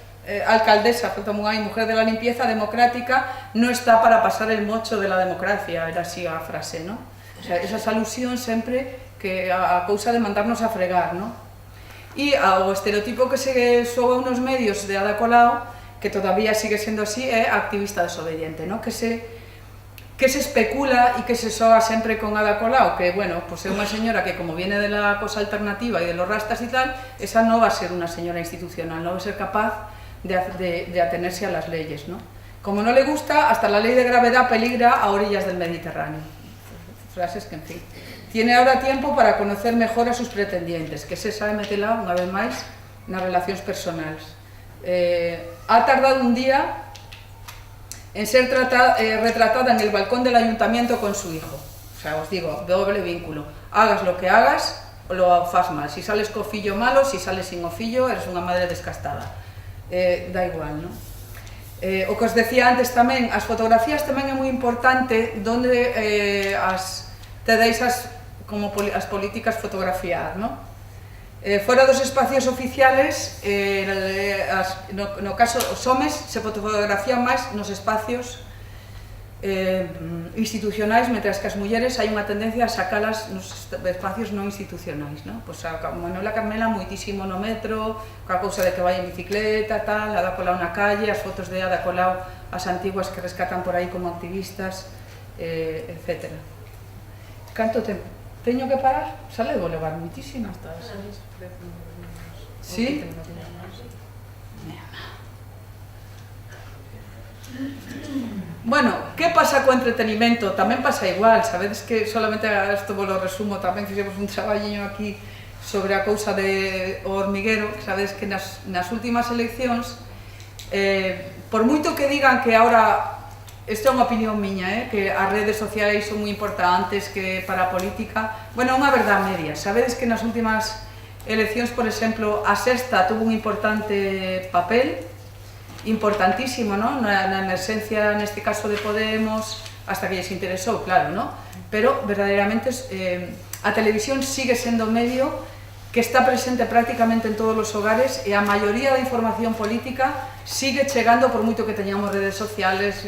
alcaldesa y mujer de la limpieza democrática no está para pasar el mocho de la democracia, era así a frase, ¿no? O sea, esas alusións sempre que a cousa de mandarnos a fregar, ¿no? E o estereotipo que se soa unos medios de Ada Colau, que todavía sigue sendo así, é activista desobediente, ¿no? Que se especula e que se soa sempre con Ada Colau, que, bueno, pues é unha señora que como viene de la cosa alternativa e de los rastas y tal, esa no va a ser una señora institucional, no va a ser capaz de atenerse a las leyes, ¿no? Como no le gusta, hasta la ley de gravedad peligra a orillas del Mediterráneo. Frases que, en fin. Tiene ahora tiempo para conocer mejor a sus pretendientes, que se sabe metela, unha vez máis, nas relacións personales. Ha tardado un día en ser retratada en el balcón del ayuntamiento con su hijo. O sea, os digo, doble vínculo. Hagas lo que hagas, lo fas mal. Si sales co fillo malo, si sales sin o fillo, eres unha madre descastada. Da igual, ¿no? O que os decía antes tamén, as fotografías tamén é moi importante donde tedes as políticas fotografiar, ¿no? Fora dos espacios oficiales, no caso os homes se fotografían máis nos espacios institucionais, mentras que as mulleres hai unha tendencia a sacalas nos espacios non institucionais, ¿no? Pois a Manuela Carmela moitísimo no metro, coa cousa de que vai en bicicleta, tal, Ada Colau na calle, as fotos de Ada Colau, as antiguas que rescatan por aí como activistas, etc. Canto tempo? Teño que parar? Xa levo levar moitísimo. Sí? Bueno, que pasa co entretenimento? Tamén pasa igual, sabedes que solamente isto vos lo resumo, tamén fixemos un traballiño aquí sobre a cousa de O Hormiguero, que sabedes que nas últimas eleccións, por moito que digan que ahora, isto é unha opinión miña, que as redes sociais son moi importantes que para a política, bueno, é unha verdade media, sabedes que nas últimas eleccións, por exemplo, a Sexta tuvo un importante papel, importantísimo, ¿no? Na emerxencia, neste caso de Podemos, hasta que lles interesou, claro, ¿no? Pero, verdadeiramente, a televisión sigue sendo medio que está presente prácticamente en todos os hogares e a maioría da información política sigue chegando, por moito que teñamos redes sociales,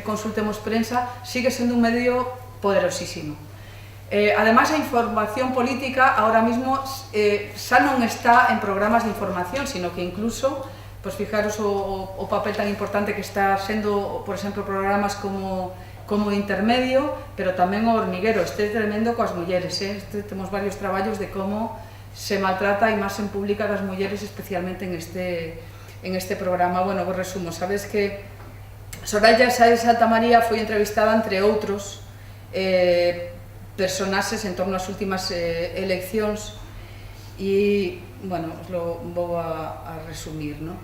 consultemos prensa, sigue sendo un medio poderosísimo. Ademais, a información política ahora mismo xa non está en programas de información, sino que incluso, pues fijaros o papel tan importante que está sendo, por exemplo, programas como Intermedio, pero tamén O Hormiguero. Este é tremendo coas mulleres, temos varios traballos de como se maltrata a imaxe pública das mulleres, especialmente en este programa. Bueno, vos resumo, sabes que Soraya Sáenz de Santamaría foi entrevistada, entre outros personaxes en torno ás últimas eleccións e, bueno, os lo vou a resumir, ¿no?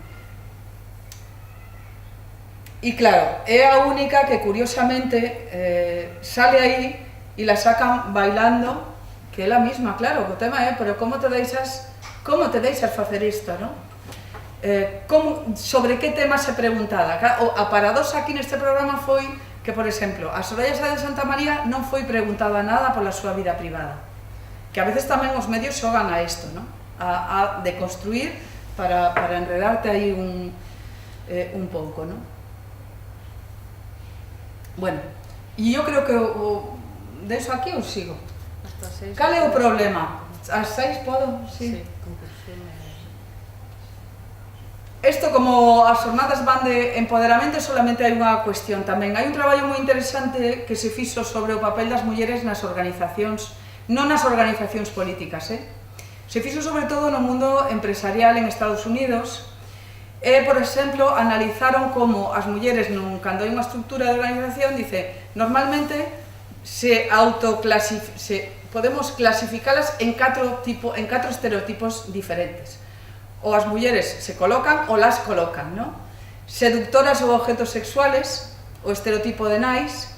E claro, é a única que curiosamente sale aí e la sacan bailando, que é la misma, claro, o tema é, pero como te deixas facer isto, ¿no? Sobre que tema se preguntada? A paradoxa aquí neste programa foi que, por exemplo, a Soraya Sáenz de Santamaría non foi preguntada nada pola súa vida privada, que a veces tamén os medios xogan a isto, ¿no? A deconstruir para enredarte aí un pouco, ¿no? Bueno, e eu creo que de eso aquí eu sigo. Cal é o problema? As 6 podo? Sí. Isto, como as jornadas van de empoderamento, solamente hai unha cuestión tamén. Hai un traballo moi interesante que se fixo sobre o papel das mulleres nas organizacións, non nas organizacións políticas, se fixo sobre todo no mundo empresarial en Estados Unidos. Por exemplo, analizaron como as mulleres, cando hai unha estructura de organización, dice, normalmente podemos clasificalas en 4 estereotipos diferentes. Ou as mulleres se colocan ou las colocan, ¿no? Seductoras ou objetos sexuales, o estereotipo de nais,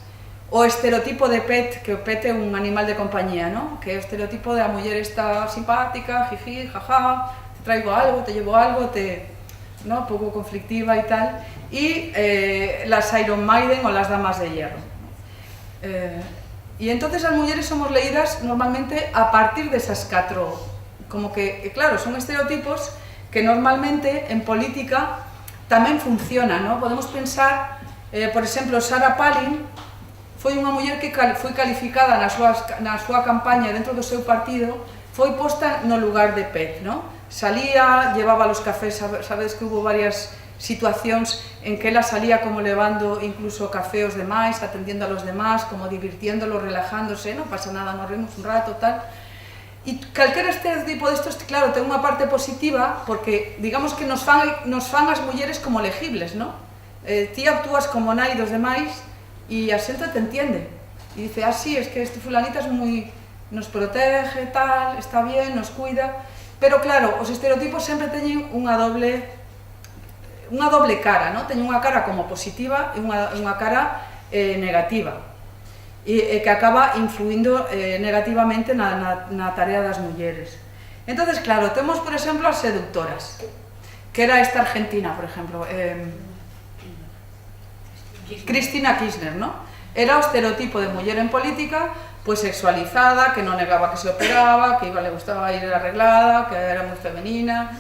o estereotipo de pet, que o pet é un animal de compañía, ¿no? Que é o estereotipo de a muller está simpática, jiji, jaja, te traigo algo, te llevo algo, ¿no? Pouco conflictiva e tal, y las Iron Maiden o las damas de hierro. Y entonces as mulleres somos leídas normalmente a partir desas catro, como que, claro, son estereotipos que normalmente en política tamén funcionan, ¿no? Podemos pensar, por exemplo, Sarah Palin foi unha muller que foi calificada na súa campaña dentro do seu partido, foi posta no lugar de pet, ¿no? Salía, llevaba los cafés, sabes que hubo varias situacións en que ela salía como levando incluso café aos demais, atendiendo a los demás, como divirtiéndolo, relajándose, non pasa nada, nos rimos un rato, tal. E calquera estereotipo destos, claro, ten unha parte positiva, porque digamos que nos fan as mulleres como legibles, non? Ti actúas como nai dos demais e a xente te entiende. E dice, sí, es que este fulanita es moi... nos protege, tal, está bien, nos cuida... Pero claro, os estereotipos sempre teñen unha doble cara, non? Teñen unha cara como positiva e unha cara negativa. E que acaba influindo negativamente na tarea das mulleres. Entonces, claro, temos, por exemplo, as seductoras, que era esta argentina, por exemplo, Cristina Kirchner, ¿no? Era o estereotipo de muller en política, pues sexualizada, que non negaba que se operaba, que le gustaba ir arreglada, que era moi femenina,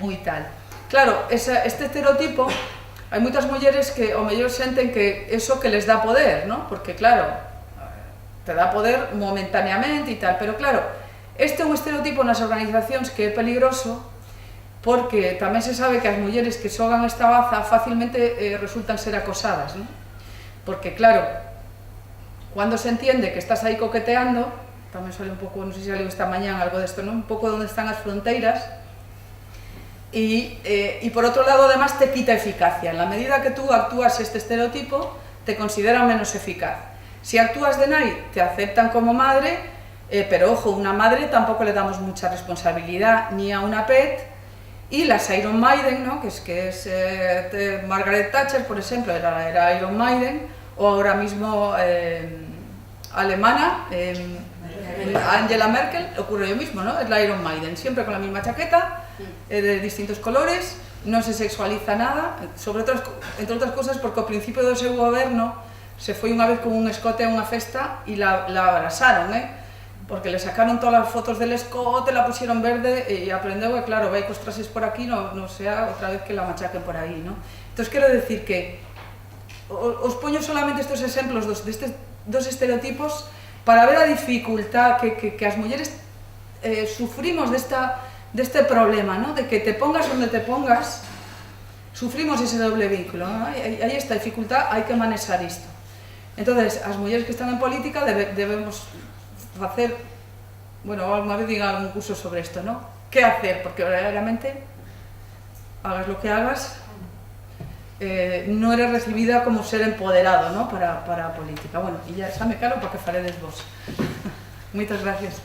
moi tal. Claro, este estereotipo, hai moitas mulleres que ao mellor senten que eso que les dá poder, ¿no? Porque claro, te dá poder momentaneamente e tal, pero claro, este é un estereotipo nas organizacións que é peligroso, porque tamén se sabe que as mulleres que xogan esta baza facilmente resultan ser acosadas, ¿no? Porque claro, cando se entiende que estás aí coqueteando, tamén sale un pouco, non sei se saliu esta mañán algo desto, non? Un pouco onde están as fronteiras, y por otro lado además te quita eficacia. En la medida que tú actúas este estereotipo, te consideran menos eficaz. Si actúas de nai, te aceptan como madre, pero ojo, una madre tampoco le damos mucha responsabilidad ni a una pet. Y las Iron Maiden, ¿no? que es Margaret Thatcher, por ejemplo, era Iron Maiden, o ahora mismo alemana, Angela Merkel, ocurre lo mismo, ¿no? Es la Iron Maiden, siempre con la misma chaqueta, de distintos colores, non se sexualiza nada, entre outras cosas porque ao principio do seu goberno se foi unha vez con un escote a unha festa e la abrasaron, porque le sacaron todas as fotos del escote, la pusieron verde e aprendeu que claro, vai cos trases por aquí, no sea outra vez que la machaquen por aí, ¿no? Entón, quero decir que os poño solamente estes exemplos destes dos estereotipos para ver a dificultad que as mulleres sufrimos deste problema, ¿no? De que te pongas donde te pongas, sufrimos ese doble vínculo, ¿no? Hai esta dificultad, hai que manexar isto. Entonces, as mulleres que están en política debemos facer, bueno, alguna vez diga algún curso sobre isto, ¿no? ¿Qué hacer? Porque verdaderamente, hagas lo que hagas, no eres recibida como ser empoderado, ¿no? Para a política. Bueno, e ya xa me calo porque faredes vos. Moitas gracias.